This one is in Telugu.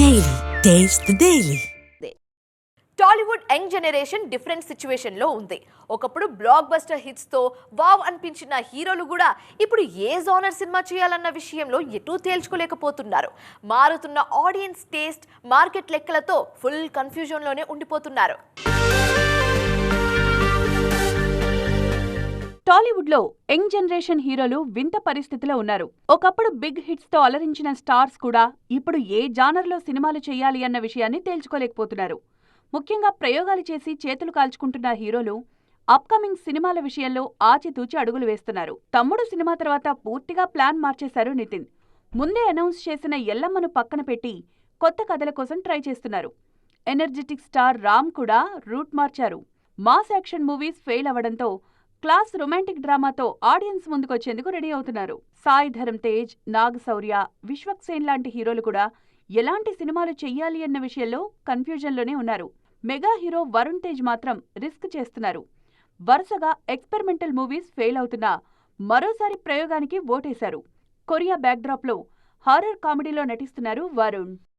Daily. Taste the Daily. Tollywood young generation different situation లో ఉంది. ఒకప్పుడు బ్లాక్ బస్టర్ హిట్స్ తో వావ్ అనిపించిన హీరోలు కూడా ఇప్పుడు ఏ జోనర్ సినిమా చేయాలన్న విషయంలో ఎటూ తేల్చుకోలేకపోతున్నారు. మారుతున్న ఆడియన్స్ టేస్ట్, మార్కెట్ లెక్కలతో ఫుల్ కన్ఫ్యూజన్ లోనే ఉండిపోతున్నారు. టాలీవుడ్ లో యంగ్ జనరేషన్ హీరోలు వింత పరిస్థితిలో ఉన్నారు. ఒకప్పుడు బిగ్ హిట్స్ తో అలరించిన స్టార్స్ కూడా ఇప్పుడు ఏ జానర్లో సినిమాలు చేయాలి అన్న విషయాన్ని తేల్చుకోలేకపోతున్నారు. ముఖ్యంగా ప్రయోగాలు చేసి చేతులు కాల్చుకుంటున్న హీరోలు అప్కమింగ్ సినిమాల విషయంలో ఆచితూచి అడుగులు వేస్తున్నారు. తమ్ముడు సినిమా తర్వాత పూర్తిగా ప్లాన్ మార్చేశారు నితిన్. ముందే అనౌన్స్ చేసిన ఎల్లమ్మను పక్కన పెట్టి కొత్త కథల కోసం ట్రై చేస్తున్నారు. ఎనర్జెటిక్ స్టార్ రామ్ కూడా రూట్ మార్చారు. మాస్ యాక్షన్ మూవీస్ ఫెయిల్ అవడంతో క్లాస్ రొమాంటిక్ డ్రామాతో ఆడియన్స్ ముందుకొచ్చేందుకు రెడీ అవుతున్నారు. సాయి ధరమ్ తేజ్, నాగ్ శౌర్య, విశ్వక్ సేన్ లాంటి హీరోలు కూడా ఎలాంటి సినిమాలు చెయ్యాలి అన్న విషయంలో కన్ఫ్యూజన్లోనే ఉన్నారు. మెగా హీరో వరుణ్ తేజ్ మాత్రం రిస్క్ చేస్తున్నారు. వరుసగా ఎక్స్పెరిమెంటల్ మూవీస్ ఫెయిల్ అవుతున్నా మరోసారి ప్రయోగానికి ఓటేశారు. కొరియా బ్యాక్డ్రాప్లో హారర్ కామెడీలో నటిస్తున్నారు వరుణ్.